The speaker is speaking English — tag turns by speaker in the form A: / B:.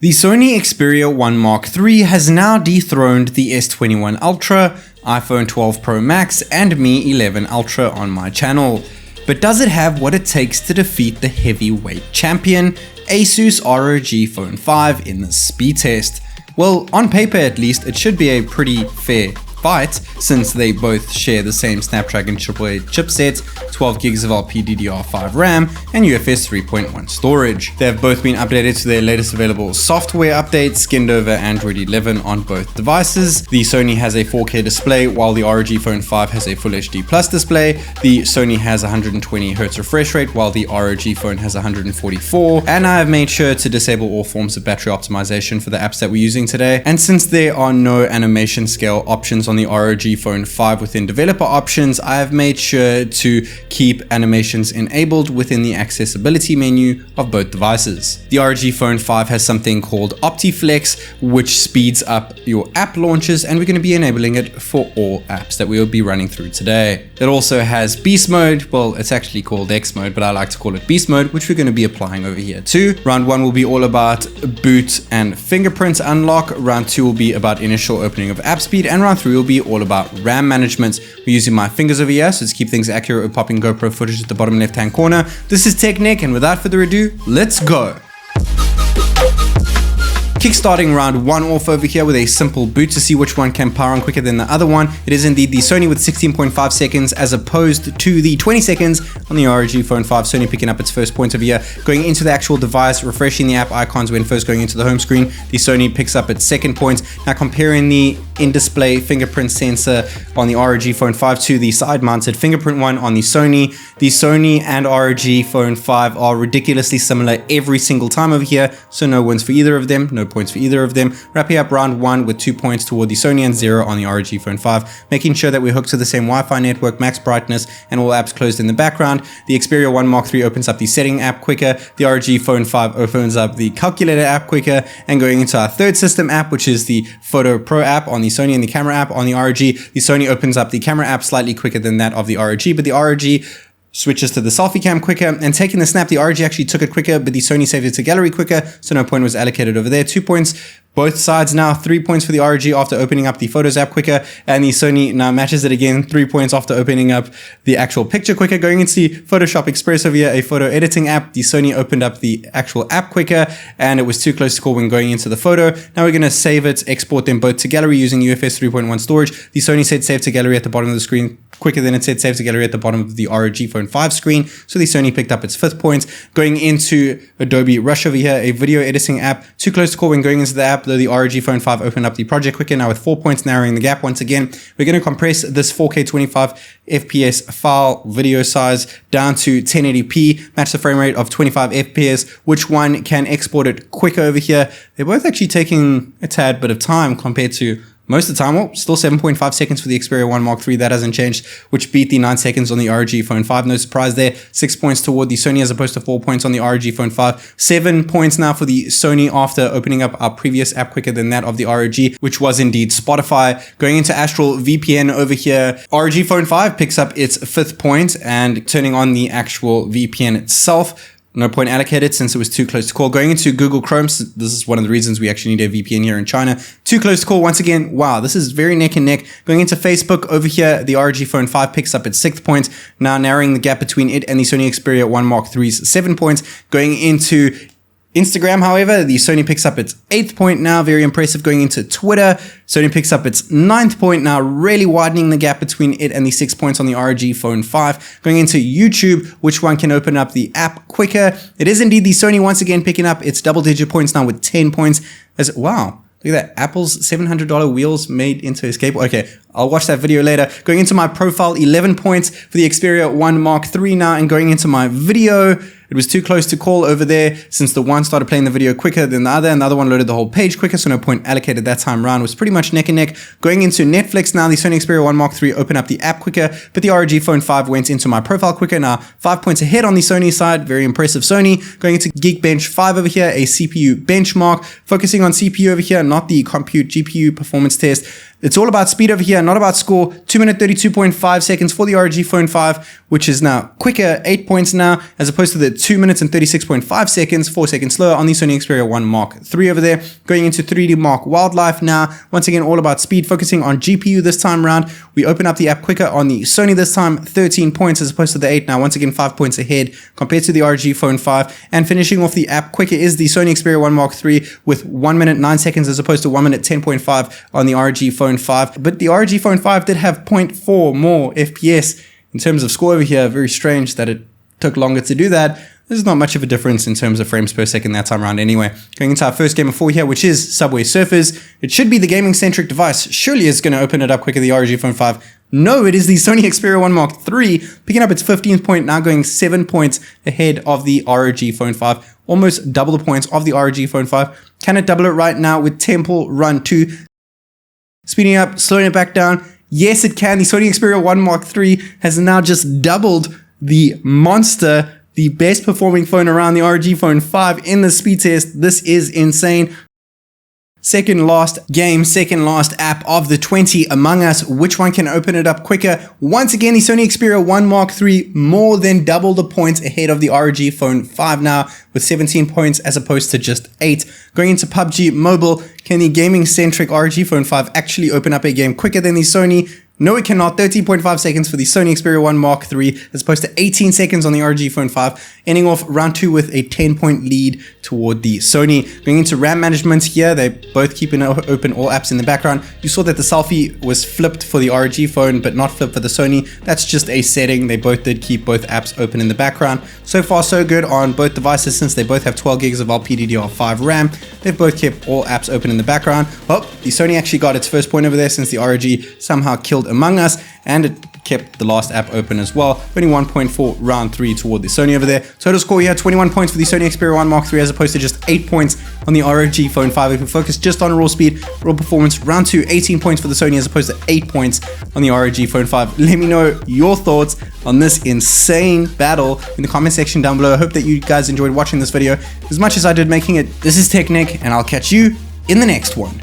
A: The Sony Xperia 1 Mark III has now dethroned the S21 Ultra, iPhone 12 Pro Max, and Mi 11 Ultra on my channel. But does it have what it takes to defeat the heavyweight champion, Asus ROG Phone 5 in the speed test? Well, on paper at least, it should be a pretty fair fight since they both share the same Snapdragon AAA chipset, 12 gigs of LPDDR5 RAM, and UFS 3.1 storage. They have both been updated to their latest available software updates, skinned over Android 11 on both devices. The Sony has a 4K display, while the ROG Phone 5 has a Full HD Plus display. The Sony has 120Hz refresh rate, while the ROG phone has 144. And I have made sure to disable all forms of battery optimization for the apps that we're using today. And since there are no animation scale options on the ROG Phone 5 within developer options, I have made sure to keep animations enabled within the accessibility menu of both devices. The ROG Phone 5 has something called OptiFlex, which speeds up your app launches, and we're going to be enabling it for all apps that we will be running through today. It also has Beast Mode. Well, it's actually called X Mode, but I like to call it Beast Mode, which we're going to be applying over here too. Round 1 will be all about boot and fingerprint unlock. Round 2 will be about initial opening of app speed, and round 3 will be all about RAM management. We're using my fingers over here, so to keep things accurate, we're popping GoPro footage at the bottom left hand corner. This is TechNick, and without further ado, let's go. Kickstarting round 1 off over here with a simple boot to see which one can power on quicker than the other one. It is indeed the Sony with 16.5 seconds as opposed to the 20 seconds on the ROG Phone 5. Sony picking up its first points over here. Going into the actual device, refreshing the app icons when first going into the home screen, the Sony picks up its second points. Now comparing the in-display fingerprint sensor on the ROG Phone 5 to the side-mounted fingerprint one on the Sony and ROG Phone 5 are ridiculously similar every single time over here, so no wins for either of them, no points for either of them. Wrapping up round 1 with 2 points toward the Sony and 0 on the ROG Phone 5, making sure that we're hooked to the same Wi-Fi network, max brightness, and all apps closed in the background. The Xperia 1 Mark III opens up the setting app quicker, the ROG Phone 5 opens up the calculator app quicker, and going into our third system app, which is the Photo Pro app on the Sony and the camera app on the ROG, the Sony opens up the camera app slightly quicker than that of the ROG, but the ROG switches to the selfie cam quicker, and taking the snap, the ROG actually took it quicker, but the Sony saved it to gallery quicker, so no point was allocated over there. 2 points both sides now, 3 points for the ROG after opening up the Photos app quicker, and the Sony now matches it again, 3 points after opening up the actual picture quicker. Going into the Photoshop Express over here, a photo editing app, the Sony opened up the actual app quicker, and it was too close to call when going into the photo. Now we're going to save it, export them both to gallery using UFS 3.1 storage. The Sony said save to gallery at the bottom of the screen quicker than it said save to gallery at the bottom of the ROG Phone 5 screen, so the Sony picked up its 5th points. Going into Adobe Rush over here, a video editing app, too close to call when going into the app, though the ROG Phone 5 opened up the project quicker, now with 4 points, narrowing the gap once again. We're going to compress this 4K 25 FPS file video size down to 1080p, match the frame rate of 25 FPS. Which one can export it quicker over here? They're both actually taking a tad bit of time compared to most of the time. Well, still 7.5 seconds for the Xperia 1 Mark III, that hasn't changed, which beat the 9 seconds on the ROG Phone 5. No surprise there. 6 points toward the Sony as opposed to 4 points on the ROG Phone 5. 7 points now for the Sony after opening up our previous app quicker than that of the ROG, which was indeed Spotify. Going into Astral VPN over here, ROG Phone 5 picks up its 5th point, and turning on the actual VPN itself, no point allocated since it was too close to call. Going into Google Chrome, so this is one of the reasons we actually need a VPN here in China. Too close to call once again. Wow, this is very neck and neck. Going into Facebook over here, the ROG Phone 5 picks up its 6th point, now narrowing the gap between it and the Sony Xperia 1 Mark III's 7 points. Going into Instagram, however, the Sony picks up its 8th point now, very impressive. Going into Twitter, Sony picks up its 9th point now, really widening the gap between it and the 6 points on the ROG Phone 5. Going into YouTube, which one can open up the app quicker? It is indeed the Sony once again picking up its double-digit points now with 10 points. Wow. Look at that, Apple's $700 wheels made into a skateboard. Okay, I'll watch that video later. Going into my profile, 11 points for the Xperia 1 Mark III now, and going into my video, it was too close to call over there since the one started playing the video quicker than the other, and the other one loaded the whole page quicker, so no point allocated that time round. It was pretty much neck and neck. Going into Netflix now, the Sony Xperia 1 Mark III opened up the app quicker, but the ROG Phone 5 went into my profile quicker. Now 5 points ahead on the Sony side, very impressive Sony. Going into Geekbench 5 over here, a CPU benchmark, focusing on CPU over here, not the compute GPU performance test. It's all about speed over here, not about score. 2 minute 32.5 seconds for the ROG Phone 5, which is now quicker, 8 points now, as opposed to the 2 minutes and 36.5 seconds, 4 seconds slower on the Sony Xperia 1 Mark III over there. Going into 3D Mark Wildlife now. Once again, all about speed, focusing on GPU this time around. We open up the app quicker on the Sony this time, 13 points as opposed to the 8 now. Once again, 5 points ahead compared to the ROG Phone 5. And finishing off the app quicker is the Sony Xperia 1 Mark III with 1 minute 9 seconds as opposed to 1 minute 10.5 on the ROG Phone 5. But the ROG Phone 5 did have 0.4 more FPS in terms of score over here. Very strange that it took longer to do that. There's not much of a difference in terms of frames per second that time around anyway. Going into our first game of 4 here, which is Subway Surfers. It should be the gaming-centric device. Surely it's going to open it up quicker, the ROG Phone 5. No, it is the Sony Xperia 1 Mark III, picking up its 15th point, now going 7 points ahead of the ROG Phone 5. Almost double the points of the ROG Phone 5. Can it double it right now with Temple Run 2? Speeding up, slowing it back down. Yes, it can. The Sony Xperia 1 Mark III has now just doubled the monster, the best performing phone around, the ROG Phone 5 in the speed test. This is insane. Second last game, second last app of the 20, Among Us. Which one can open it up quicker? Once again, the Sony Xperia 1 Mark III more than double the points ahead of the ROG Phone 5 now with 17 points as opposed to just 8. Going into PUBG Mobile, can the gaming-centric ROG Phone 5 actually open up a game quicker than the Sony? No, it cannot. 13.5 seconds for the Sony Xperia 1 Mark III as opposed to 18 seconds on the ROG Phone 5, ending off round 2 with a 10-point lead toward the Sony. Going into RAM management here, they both keeping open all apps in the background. You saw that the selfie was flipped for the ROG phone, but not flipped for the Sony. That's just a setting. They both did keep both apps open in the background. So far, so good on both devices since they both have 12 gigs of LPDDR5 RAM. They've both kept all apps open in the background. Oh, the Sony actually got its first point over there since the ROG somehow killed Among Us, and it kept the last app open as well. Only 1 point for round 3 toward the Sony over there. Total score here, 21 points for the Sony Xperia 1 Mark III as opposed to just 8 points on the ROG Phone 5. If we focus just on raw speed, raw performance, round 2, 18 points for the Sony as opposed to 8 points on the ROG Phone 5. Let me know your thoughts on this insane battle in the comment section down below. I hope that you guys enjoyed watching this video as much as I did making it. This is TechNick, and I'll catch you in the next one.